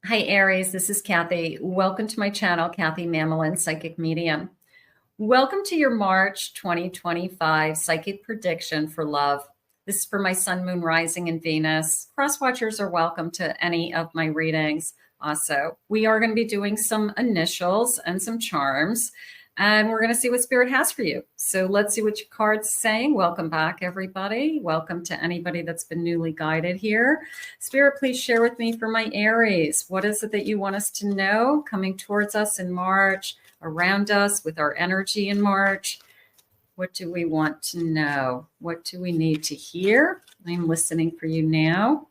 Hi, Aries. This is Kathy. Welcome to my channel, Kathy Mamolen, Psychic Medium. Welcome to your March 2025 Psychic Prediction for Love. This is for my Sun, Moon, Rising, and Venus. Cross-watchers are welcome to any of my readings. Also, we are going to be doing some initials and some charms, and we're going to see what Spirit has for you. So let's see what your card's saying. Welcome back, everybody. Welcome to anybody that's been newly guided here. Spirit, please share with me for my Aries. What is it that you want us to know coming towards us in March, around us with our energy in March? What do we want to know? What do we need to hear? I'm listening for you now.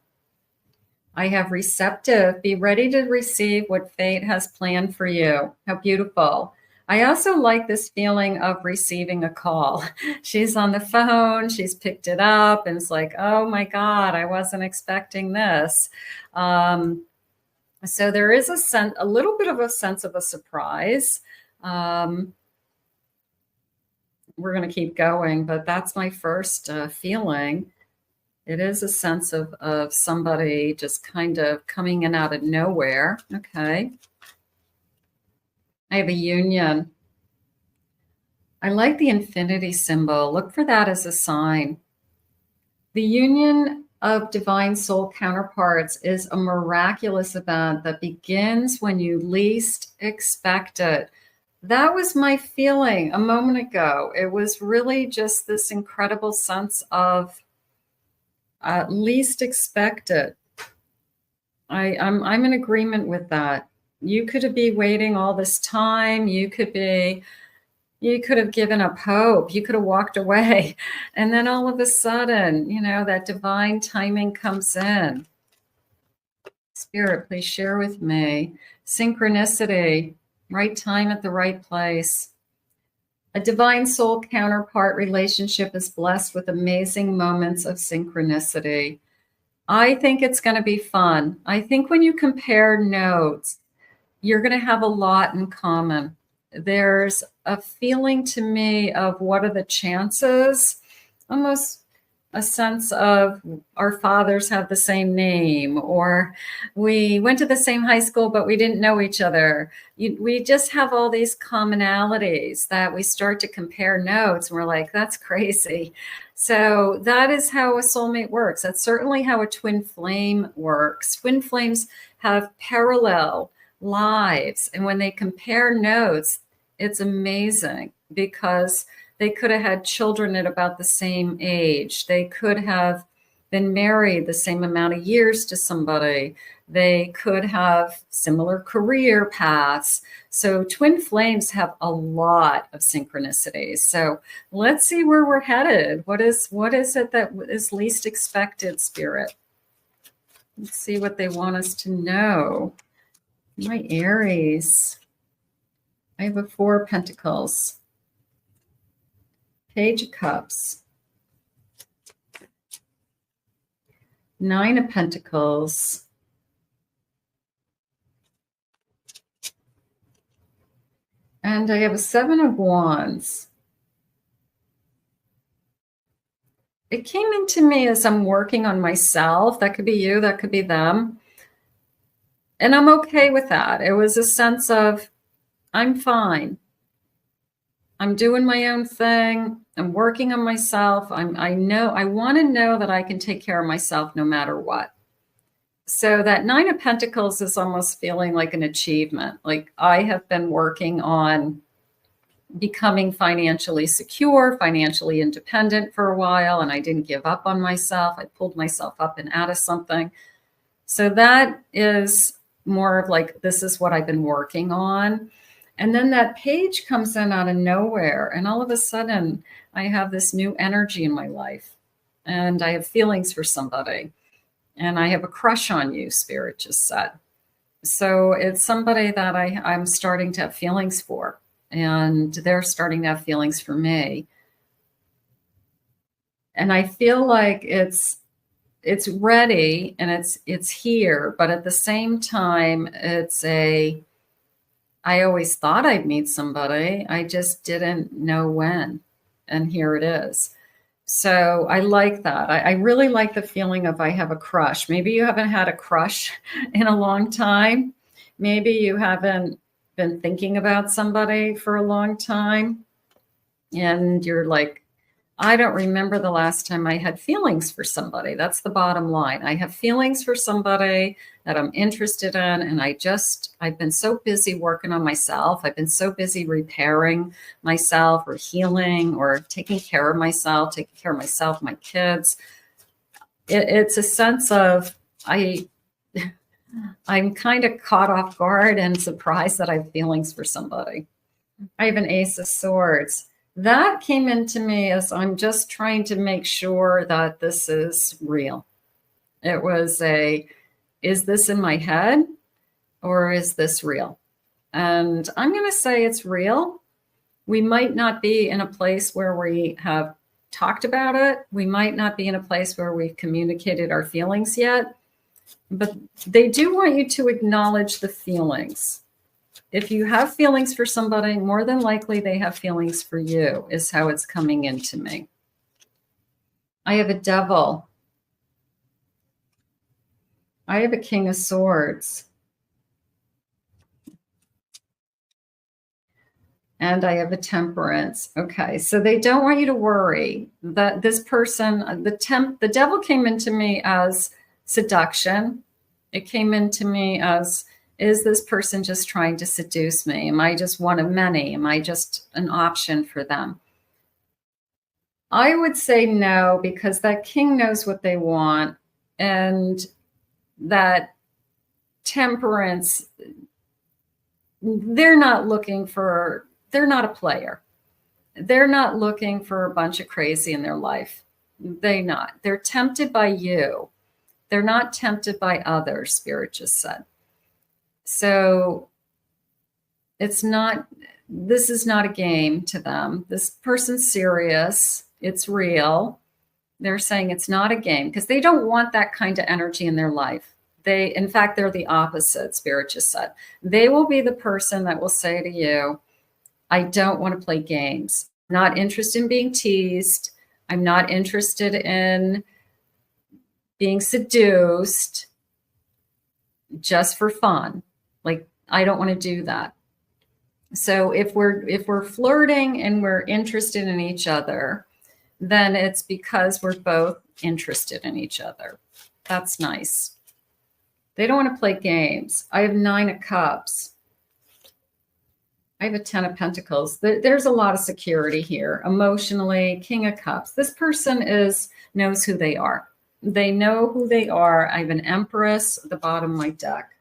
I have receptive. Be ready to receive what fate has planned for you. How beautiful. I also like this feeling of receiving a call. She's on the phone, she's picked it up, and it's like, oh my God, I wasn't expecting this. So there is a little bit of a sense of a surprise. We're going to keep going, but that's my first feeling. It is a sense of somebody just kind of coming in out of nowhere. Okay. I have a union. I like the infinity symbol. Look for that as a sign. The union of divine soul counterparts is a miraculous event that begins when you least expect it. That was my feeling a moment ago. It was really just this incredible sense of least expected. I'm in agreement with that. You could be waiting all this time. You could have given up hope. You could have walked away. And then all of a sudden, that divine timing comes in. Spirit, please share with me. Synchronicity, right time at the right place. A divine soul counterpart relationship is blessed with amazing moments of synchronicity. I think it's going to be fun. I think when you compare notes, you're going to have a lot in common. There's a feeling to me of what are the chances, almost a sense of our fathers have the same name, or we went to the same high school, but we didn't know each other. We just have all these commonalities that we start to compare notes, and we're like, that's crazy. So that is how a soulmate works. That's certainly how a twin flame works. Twin flames have parallel lives, and when they compare notes, it's amazing because they could have had children at about the same age. They could have been married the same amount of years to somebody. They could have similar career paths. So twin flames have a lot of synchronicities. So let's see where we're headed. What is it that is least expected, Spirit? Let's see what they want us to know. My Aries. I have a 4 of Pentacles. Page of Cups. 9 of Pentacles. And I have a 7 of Wands. It came into me as I'm working on myself. That could be you, that could be them. And I'm okay with that. It was a sense of, I'm fine. I'm doing my own thing. I'm working on myself. I want to know that I can take care of myself no matter what. So that 9 of Pentacles is almost feeling like an achievement. Like I have been working on becoming financially secure, financially independent for a while, and I didn't give up on myself. I pulled myself up and out of something. So that is more of like, this is what I've been working on. And then that page comes in out of nowhere. And all of a sudden, I have this new energy in my life. And I have feelings for somebody. And I have a crush on you, Spirit just said. So it's somebody that I'm starting to have feelings for. And they're starting to have feelings for me. And I feel like it's ready and it's here. But at the same time, I always thought I'd meet somebody. I just didn't know when. And here it is. So I like that. I really like the feeling of I have a crush. Maybe you haven't had a crush in a long time. Maybe you haven't been thinking about somebody for a long time. And you're like, I don't remember the last time I had feelings for somebody. That's the bottom line. I have feelings for somebody that I'm interested in. And I've been so busy working on myself. I've been so busy repairing myself or healing or taking care of myself, my kids. It's a sense of I'm kind of caught off guard and surprised that I have feelings for somebody. I have an Ace of Swords. That came into me as I'm just trying to make sure that this is real. It was is this in my head or is this real? And I'm going to say it's real. We might not be in a place where we have talked about it. We might not be in a place where we've communicated our feelings yet, but they do want you to acknowledge the feelings. If you have feelings for somebody, more than likely they have feelings for you, is how it's coming into me. I have a Devil. I have a King of Swords. And I have a Temperance. Okay, so they don't want you to worry that this person, the Devil came into me as seduction. It came into me as, is this person just trying to seduce me? Am I just one of many? Am I just an option for them? I would say no, because that king knows what they want. And that Temperance, they're not a player. They're not looking for a bunch of crazy in their life. They're tempted by you. They're not tempted by others, Spirit just said. So this is not a game to them. This person's serious. It's real. They're saying it's not a game because they don't want that kind of energy in their life. In fact, they're the opposite, Spirit just said. They will be the person that will say to you, I don't want to play games. I'm not interested in being teased. I'm not interested in being seduced just for fun. Like, I don't want to do that. So if we're flirting and we're interested in each other, then it's because we're both interested in each other. That's nice. They don't want to play games. I have 9 of Cups. I have a 10 of Pentacles. There's a lot of security here. Emotionally, King of Cups. This person knows who they are. They know who they are. I have an Empress at the bottom of my deck.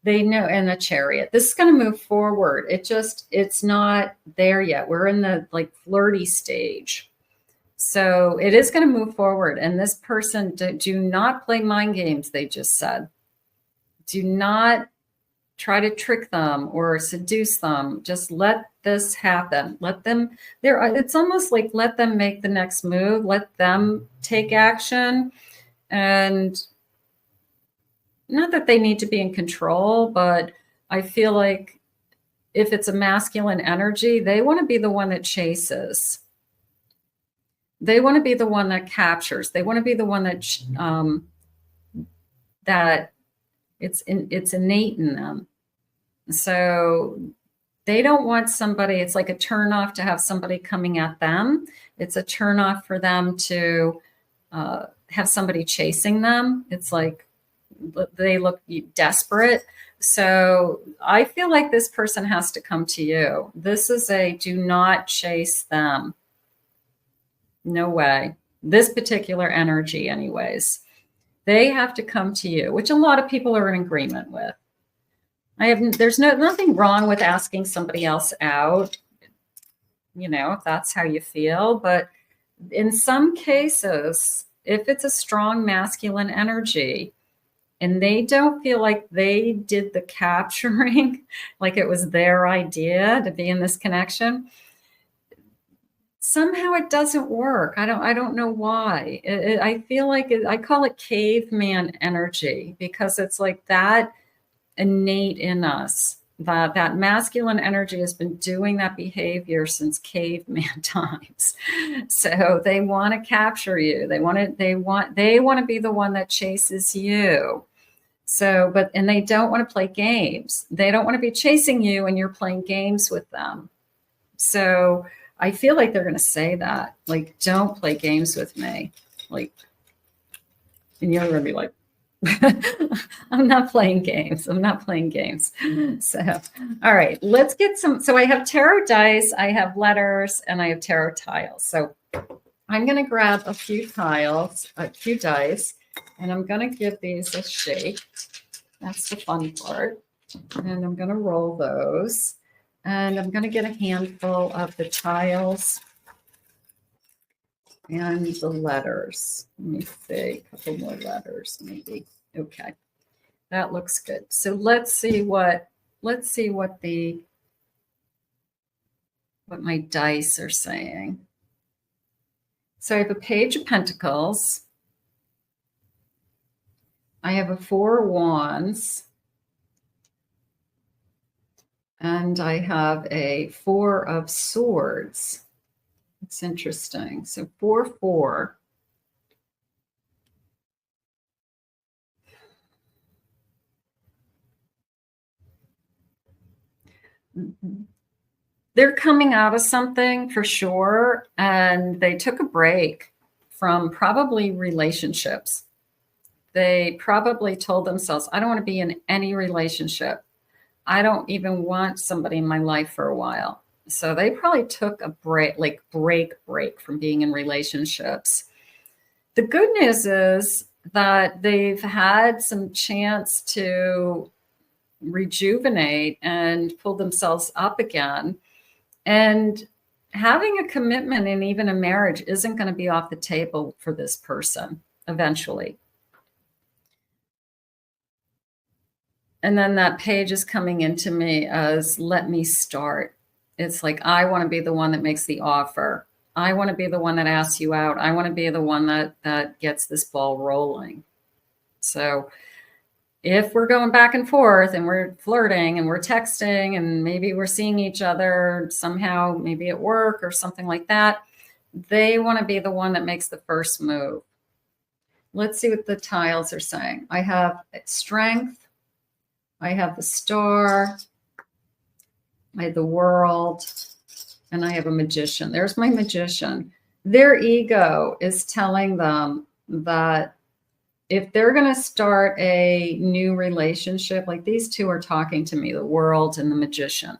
They know, and a Chariot. This is going to move forward. It's not there yet. We're in the flirty stage. So it is going to move forward. And this person, do not play mind games, they just said. Do not try to trick them or seduce them. Just let this happen. Let them, it's almost like let them make the next move. Let them take action. And not that they need to be in control, but I feel like if it's a masculine energy, they want to be the one that chases. They want to be the one that captures. They want to be the one that that it's innate in them. So they don't want somebody. It's like a turnoff to have somebody coming at them. It's a turnoff for them to have somebody chasing them. It's like they look desperate. So I feel like this person has to come to you. This is do not chase them. No way. This particular energy, anyways. They have to come to you, which a lot of people are in agreement with. There's nothing wrong with asking somebody else out, if that's how you feel. But in some cases, if it's a strong masculine energy and they don't feel like they did the capturing, like it was their idea to be in this connection, somehow it doesn't work. I don't know why. I feel like I call it caveman energy because it's like that innate in us. that masculine energy has been doing that behavior since caveman times. So they want to capture you. They want to be the one that chases you. So, and they don't want to play games. They don't want to be chasing you and you're playing games with them. So I feel like they're going to say that, like, don't play games with me. Like, and you're going to be like, I'm not playing games. I'm not playing games. So, all right, let's get some. So I have tarot dice, I have letters, and I have tarot tiles. So I'm going to grab a few tiles, a few dice, and I'm going to give these a shake. That's the fun part. And I'm going to roll those. And I'm going to get a handful of the tiles and the letters. Let me see, a couple more letters maybe. Okay, that looks good. So let's see what my dice are saying. So I have a Page of Pentacles. I have a Four of Wands. And I have a Four of Swords. It's interesting. So 4-4. They're coming out of something for sure. And they took a break from probably relationships. They probably told themselves, I don't want to be in any relationship. I don't even want somebody in my life for a while. So they probably took a break, like break from being in relationships. The good news is that they've had some chance to rejuvenate and pull themselves up again. And having a commitment and even a marriage isn't going to be off the table for this person eventually. And then that page is coming into me as, let me start. It's like, I want to be the one that makes the offer. I want to be the one that asks you out. I want to be the one that gets this ball rolling. So if we're going back and forth and we're flirting and we're texting and maybe we're seeing each other somehow, maybe at work or something like that, they want to be the one that makes the first move. Let's see what the tiles are saying. I have Strength. I have the Star, I have the World, and I have a Magician. There's my Magician. Their ego is telling them that if they're going to start a new relationship, like these two are talking to me, the World and the Magician.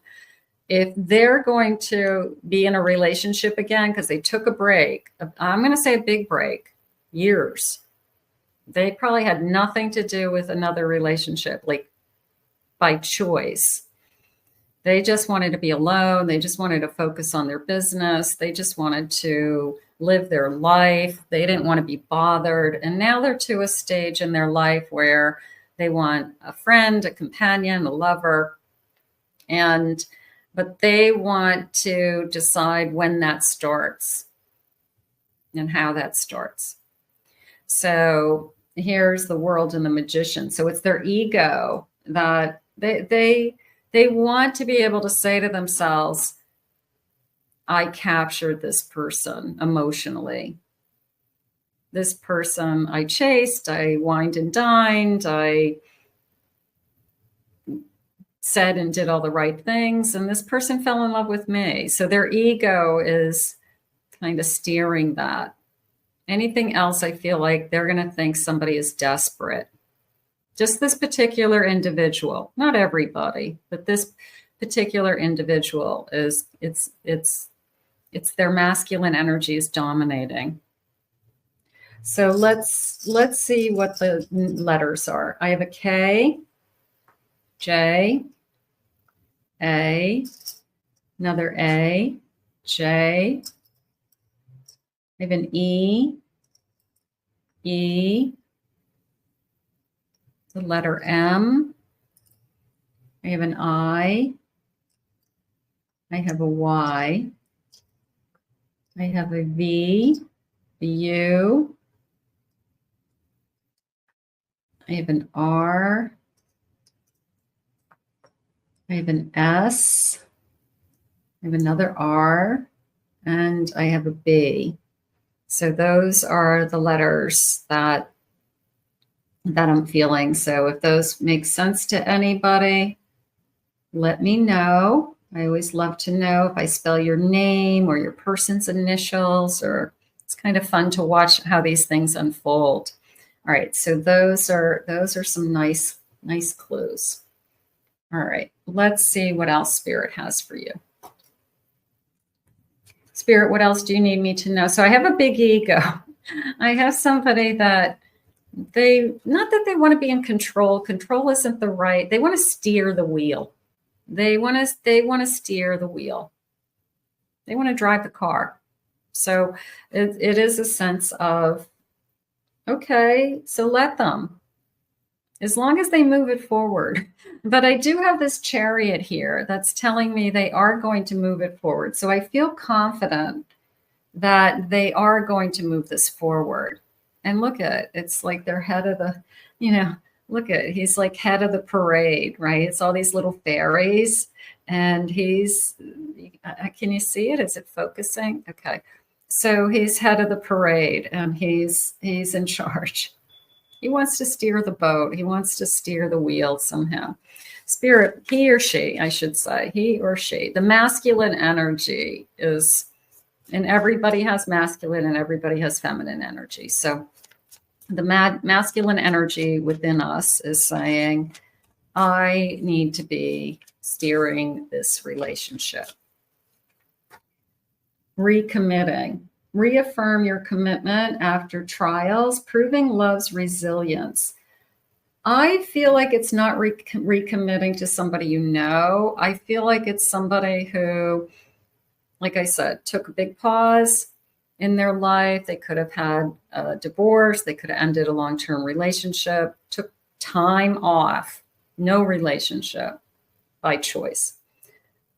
If they're going to be in a relationship again, because they took a break, I'm going to say a big break, years. They probably had nothing to do with another relationship, like by choice. They just wanted to be alone. They just wanted to focus on their business. They just wanted to live their life. They didn't want to be bothered. And now they're to a stage in their life where they want a friend, a companion, a lover. But they want to decide when that starts and how that starts. So here's the World and the Magician. So it's their ego that they want to be able to say to themselves, I captured this person emotionally. This person I chased, I wined and dined, I said and did all the right things, and this person fell in love with me. So their ego is kind of steering that. Anything else, I feel like they're going to think somebody is desperate. Just this particular individual, not everybody, but this particular individual is, it's their masculine energy is dominating. So let's see what the letters are. I have a K, J, A, another A, J. I have an E, E, the letter M. I have an I have a Y. I have a V, a U. I have an R. I have an S, I have another R, and I have a B. So those are the letters that I'm feeling. So if those make sense to anybody, let me know. I always love to know if I spell your name or your person's initials, or it's kind of fun to watch how these things unfold. All right, so those are some nice clues. All right, let's see what else Spirit has for you. Spirit, what else do you need me to know? So I have a big ego. I have somebody that not that they want to be in control. Control isn't the right. They want to steer the wheel. They want to steer the wheel. They want to drive the car. So it is a sense of, okay, so let them, as long as they move it forward. But I do have this Chariot here that's telling me they are going to move it forward. So I feel confident that they are going to move this forward. And look at it. It's like they're head of the, look at it. He's like head of the parade, right? It's all these little fairies. And can you see it? Is it focusing? Okay. So he's head of the parade and he's in charge. He wants to steer the boat. He wants to steer the wheel somehow. Spirit, he or she, I should say, he or she. The masculine energy is, and everybody has masculine and everybody has feminine energy. So the masculine energy within us is saying, I need to be steering this relationship. Recommitting. Reaffirm your commitment after trials, proving love's resilience. I feel like it's not recommitting to somebody you know. I feel like it's somebody who, like I said, took a big pause in their life. They could have had a divorce. They could have ended a long-term relationship, took time off, no relationship by choice.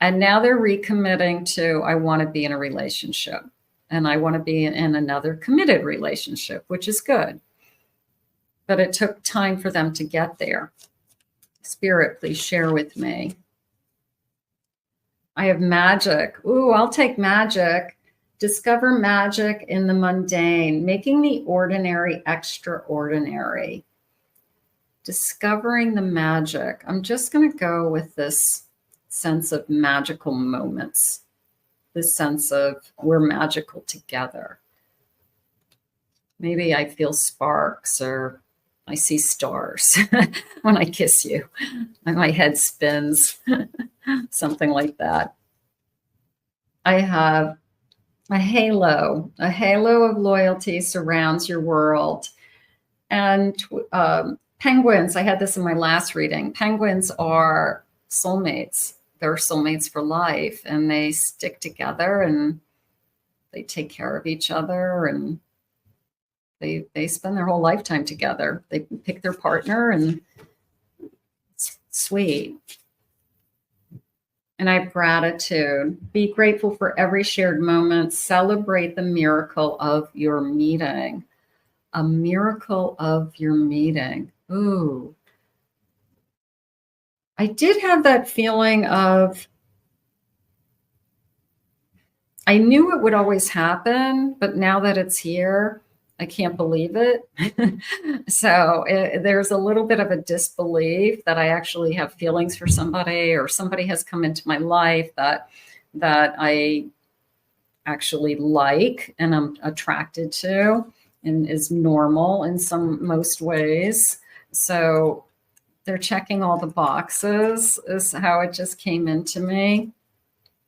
And now they're recommitting to, I want to be in a relationship. And I want to be in another committed relationship, which is good. But it took time for them to get there. Spirit, please share with me. I have Magick. Ooh, I'll take Magick. Discover magic in the mundane, making the ordinary extraordinary. Discovering the magic. I'm just going to go with this sense of magical moments. This sense of we're magical together. Maybe I feel sparks or I see stars when I kiss you. My head spins, something like that. I have a halo of loyalty surrounds your world. And penguins, I had this in my last reading. Penguins are soulmates. They're soulmates for life, and they stick together and they take care of each other, and they spend their whole lifetime together. They pick their partner, and it's sweet. And I have gratitude. Be grateful for every shared moment. Celebrate the miracle of your meeting. A miracle of your meeting. Ooh. I did have that feeling of, I knew it would always happen, but now that it's here, I can't believe it. So there's a little bit of a disbelief that I actually have feelings for somebody, or somebody has come into my life that I actually like and I'm attracted to and is normal in most ways. So they're checking all the boxes is how it just came into me,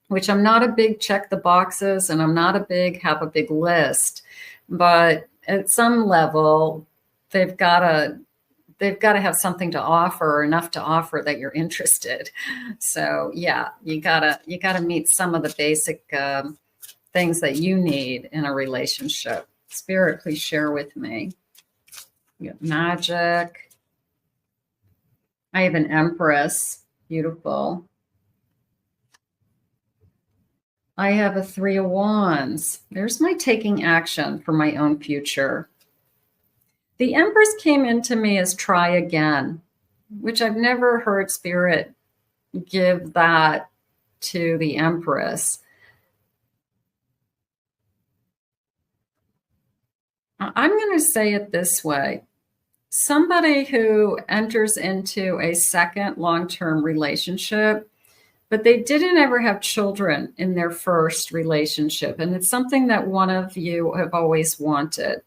which I'm not a big check the boxes and I'm not a big have a big list, but at some level they've got to have something to offer, or enough to offer that you're interested. So yeah, you gotta meet some of the basic things that you need in a relationship. Spirit, please share with me. You got Magick. I have an Empress. Beautiful. I have a 3 of Wands. There's my taking action for my own future. The Empress came into me as try again, which I've never heard Spirit give that to the Empress. I'm going to say it this way. Somebody who enters into a second long-term relationship, but they didn't ever have children in their first relationship. And it's something that one of you have always wanted.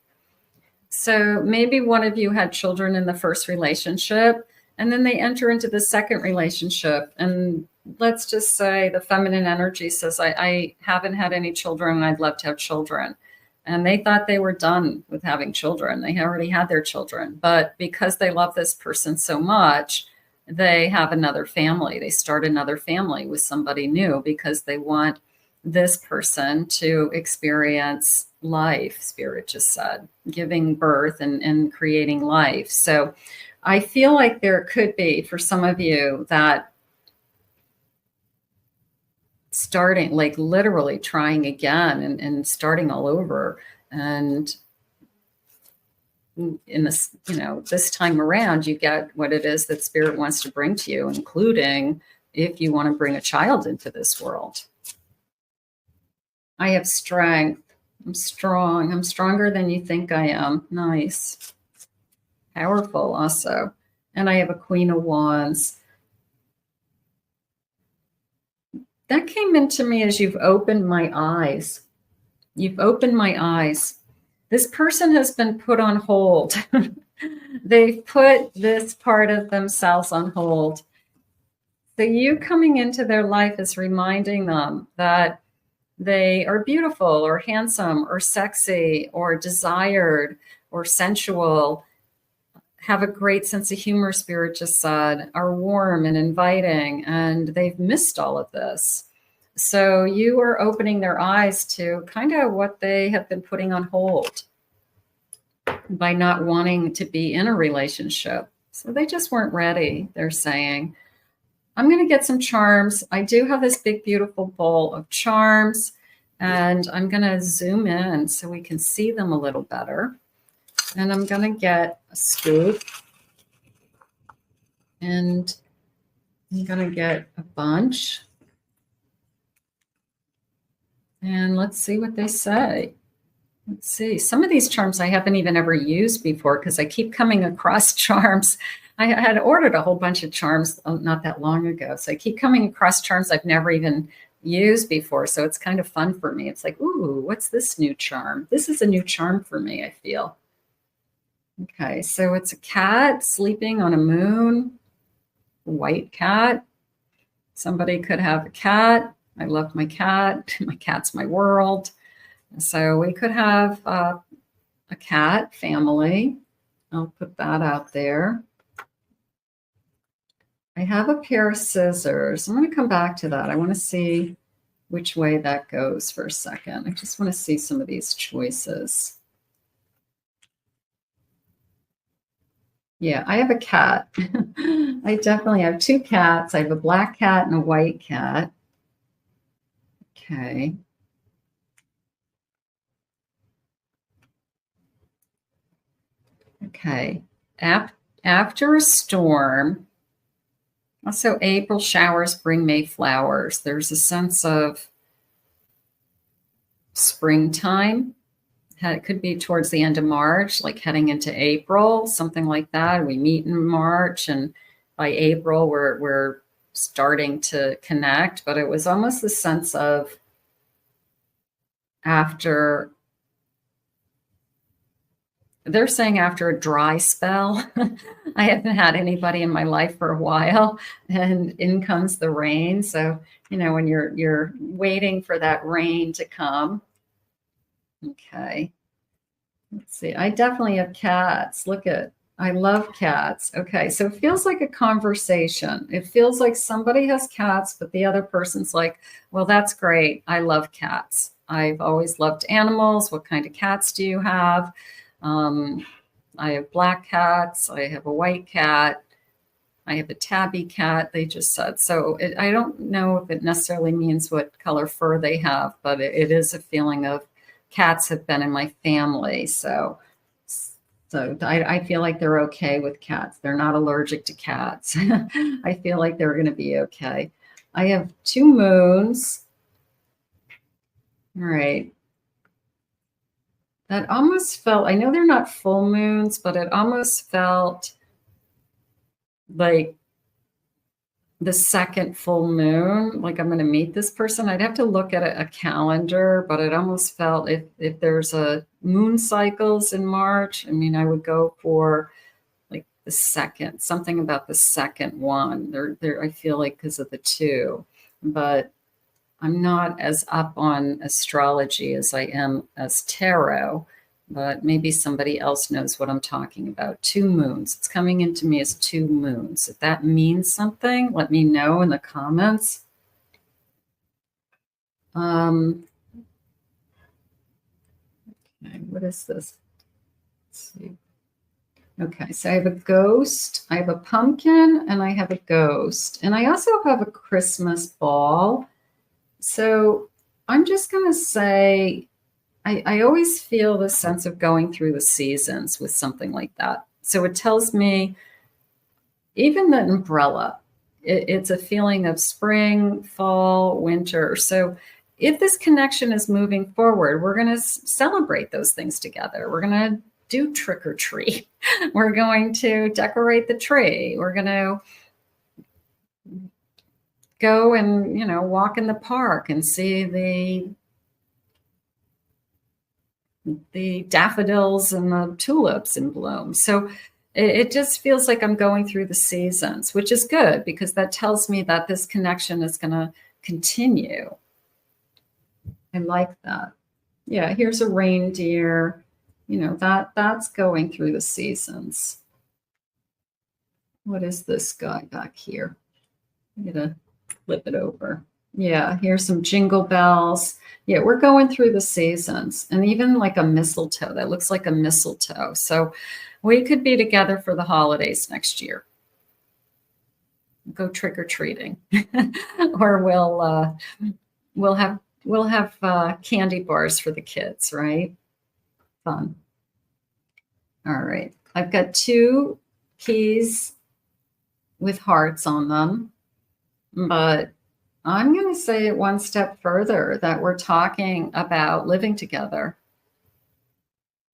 So maybe one of you had children in the first relationship, and then they enter into the second relationship. And let's just say the feminine energy says, I haven't had any children and I'd love to have children. And they thought they were done with having children. They already had their children. But because they love this person so much, they have another family. They start another family with somebody new because they want this person to experience life, Spirit just said, giving birth and creating life. So I feel like there could be, for some of you, that starting, like literally trying again and starting all over. And in this, this time around, you get what it is that Spirit wants to bring to you, including if you want to bring a child into this world. I have strength. I'm strong. I'm stronger than you think I am. Nice. Powerful also. And I have a Queen of Wands. That came into me as you've opened my eyes. You've opened my eyes. This person has been put on hold. They've put this part of themselves on hold. So you coming into their life is reminding them that they are beautiful or handsome or sexy or desired or sensual, have a great sense of humor, Spirit just said, are warm and inviting, and they've missed all of this. So you are opening their eyes to kind of what they have been putting on hold by not wanting to be in a relationship. So they just weren't ready, they're saying. I'm going to get some charms. I do have this big, beautiful bowl of charms, and I'm going to zoom in so we can see them a little better. And I'm going to get a scoop, and I'm going to get a bunch. And let's see what they say. Let's see. Some of these charms I haven't even ever used before because I keep coming across charms. I had ordered a whole bunch of charms not that long ago. So I keep coming across charms I've never even used before. So it's kind of fun for me. It's like, ooh, what's this new charm? This is a new charm for me, I feel. Okay, so it's a cat sleeping on a moon, a white cat. Somebody could have a cat. I love my cat. My cat's my world. So we could have a cat family. I'll put that out there. I have a pair of scissors. I'm going to come back to that. I want to see which way that goes for a second. I just want to see some of these choices. Yeah, I have a cat. I definitely have two cats. I have a black cat and a white cat. Okay. Okay. After a storm, also April showers bring May flowers. There's a sense of springtime. It could be towards the end of March, like heading into April, something like that. We meet in March, and by April, we're starting to connect. But it was almost the sense of after, they're saying after a dry spell. I haven't had anybody in my life for a while, and in comes the rain. So, when you're waiting for that rain to come. Okay. Let's see. I definitely have cats. I love cats. Okay. So it feels like a conversation. It feels like somebody has cats, but the other person's like, well, that's great. I love cats. I've always loved animals. What kind of cats do you have? I have black cats. I have a white cat. I have a tabby cat, they just said. So I don't know if it necessarily means what color fur they have, but it is a feeling of cats have been in my family. So So I feel like they're okay with cats. They're not allergic to cats. I feel like they're going to be okay. I have 2 moons. All right. That almost felt, I know they're not full moons, but it almost felt like the second full moon, like I'm going to meet this person. I'd have to look at a calendar, but it almost felt if there's a moon cycles in March, I mean, I would go for like the second, something about the second one. There, I feel like because of the 2, but I'm not as up on astrology as I am as tarot. But maybe somebody else knows what I'm talking about. 2 moons. It's coming into me as 2 moons. If that means something, let me know in the comments. Okay, what is this? Let's see. Okay, so I have a ghost, I have a pumpkin, and I have a ghost. And I also have a Christmas ball. So I'm just going to say, I always feel the sense of going through the seasons with something like that. So it tells me, even the umbrella, it's a feeling of spring, fall, winter. So if this connection is moving forward, we're going to celebrate those things together. We're going to do trick or treat. We're going to decorate the tree. We're going to go and, walk in the park and see the daffodils and the tulips in bloom. So it just feels like I'm going through the seasons, which is good because that tells me that this connection is going to continue. I like that. Yeah, here's a reindeer. That's going through the seasons. What is this guy back here? I'm going to flip it over. Yeah, here's some jingle bells. Yeah, we're going through the seasons, and even like a mistletoe. That looks like a mistletoe. So we could be together for the holidays next year. Go trick-or-treating. Or we'll have candy bars for the kids, right? Fun. All right. I've got 2 keys with hearts on them, but I'm going to say it one step further, that we're talking about living together.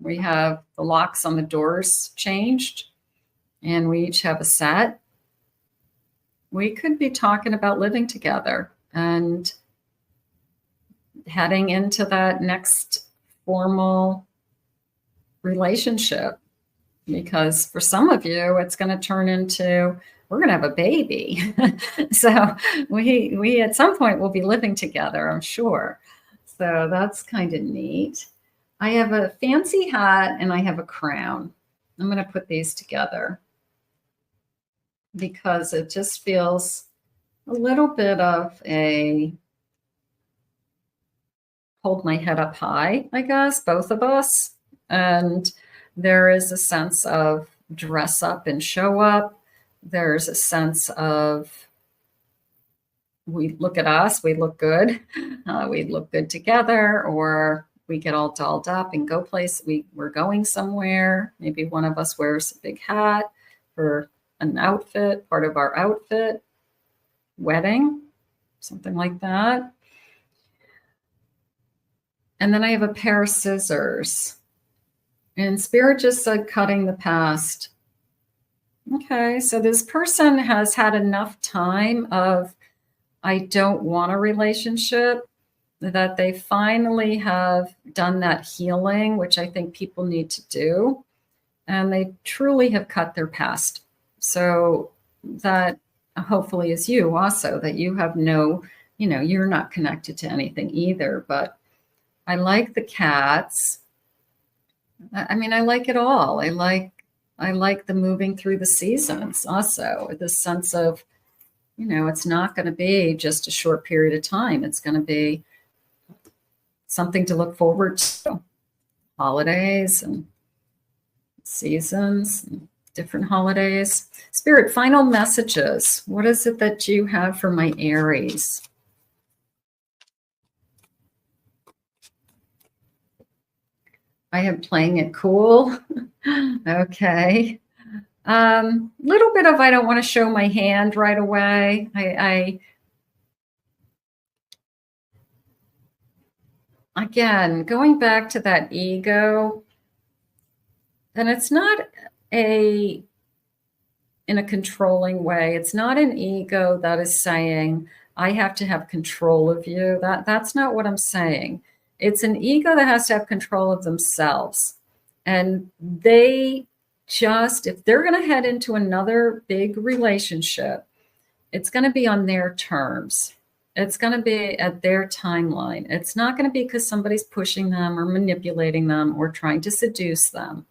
We have the locks on the doors changed, and we each have a set. We could be talking about living together and heading into that next formal relationship, because for some of you, it's going to turn into, we're going to have a baby. So we at some point will be living together, I'm sure. So that's kind of neat. I have a fancy hat and I have a crown. I'm going to put these together because it just feels a little bit of a hold my head up high, I guess, both of us. And there is a sense of dress up and show up. There's a sense of, we look at us, we look good. We look good together, or we get all dolled up and go place. We're going somewhere. Maybe one of us wears a big hat for an outfit, part of our outfit, wedding, something like that. And then I have a pair of scissors. And Spirit just said cutting the past. Okay, so this person has had enough time of, I don't want a relationship, that they finally have done that healing, which I think people need to do. And they truly have cut their past. So that hopefully is you also, that you have no, you're not connected to anything either. But I like the cats. I mean, I like it all. I like the moving through the seasons also, this sense of, it's not going to be just a short period of time. It's going to be something to look forward to. Holidays and seasons, and different holidays. Spirit, final messages. What is it that you have for my Aries? I have playing it cool. Okay. Little bit of I don't want to show my hand right away. Again, going back to that ego, and it's not in a controlling way. It's not an ego that is saying, I have to have control of you. That's not what I'm saying. It's an ego that has to have control of themselves. And they just, if they're going to head into another big relationship, it's going to be on their terms. It's going to be at their timeline. It's not going to be because somebody's pushing them or manipulating them or trying to seduce them.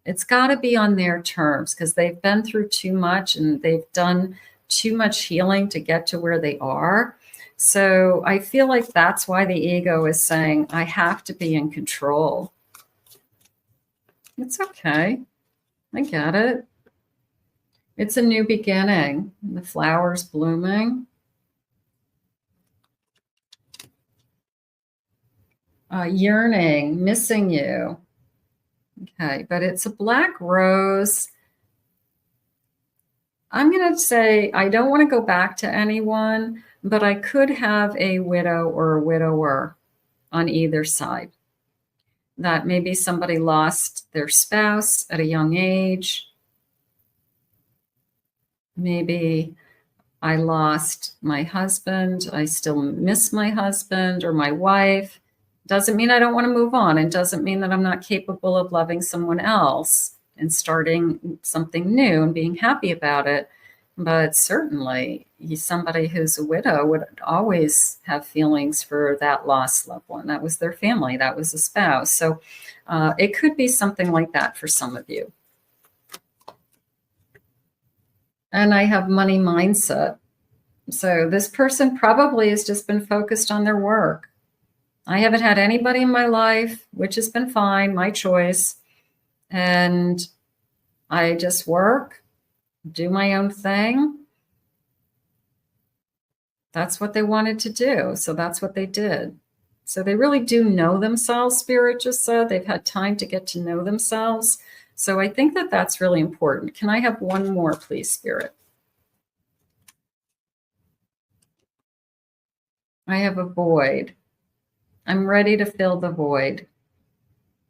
It's got to be on their terms because they've been through too much and they've done too much healing to get to where they are. So I feel like that's why the ego is saying, I have to be in control. It's okay. I get it. It's a new beginning. The flowers blooming. Yearning, missing you. Okay, but it's a black rose. I'm going to say I don't want to go back to anyone, but I could have a widow or a widower on either side. That maybe somebody lost their spouse at a young age. Maybe I lost my husband. I still miss my husband or my wife. Doesn't mean I don't want to move on. It doesn't mean that I'm not capable of loving someone else and starting something new and being happy about it. But certainly somebody who's a widow would always have feelings for that lost loved one. That was their family. That was a spouse. So it could be something like that for some of you. And I have money mindset. So this person probably has just been focused on their work. I haven't had anybody in my life, which has been fine, my choice. And I just work, do my own thing. That's what they wanted to do. So that's what they did. So they really do know themselves, Spirit just said. They've had time to get to know themselves. So I think that that's really important. Can I have one more, please, Spirit? I have a void. I'm ready to fill the void.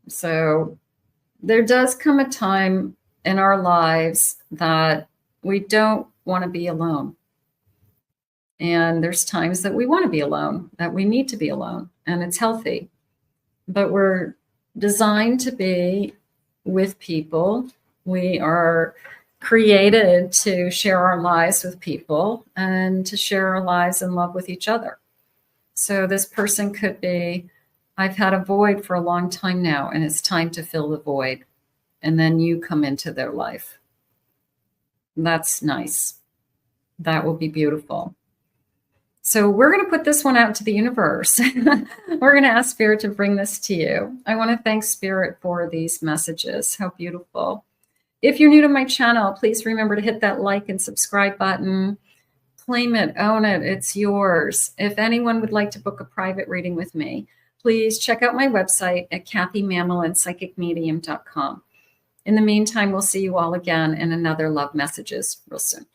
So there does come a time in our lives that we don't want to be alone. And there's times that we want to be alone, that we need to be alone, and it's healthy. But we're designed to be with people. We are created to share our lives with people and to share our lives in love with each other. So this person could be, I've had a void for a long time now, and it's time to fill the void. And then you come into their life. That's nice. That will be beautiful. So we're going to put this one out to the universe. We're going to ask Spirit to bring this to you. I want to thank Spirit for these messages. How beautiful. If you're new to my channel, please remember to hit that like and subscribe button. Claim it, own it, it's yours. If anyone would like to book a private reading with me, please check out my website at KathyMamolenPsychicMedium.com. In the meantime, we'll see you all again in another Love Messages real soon.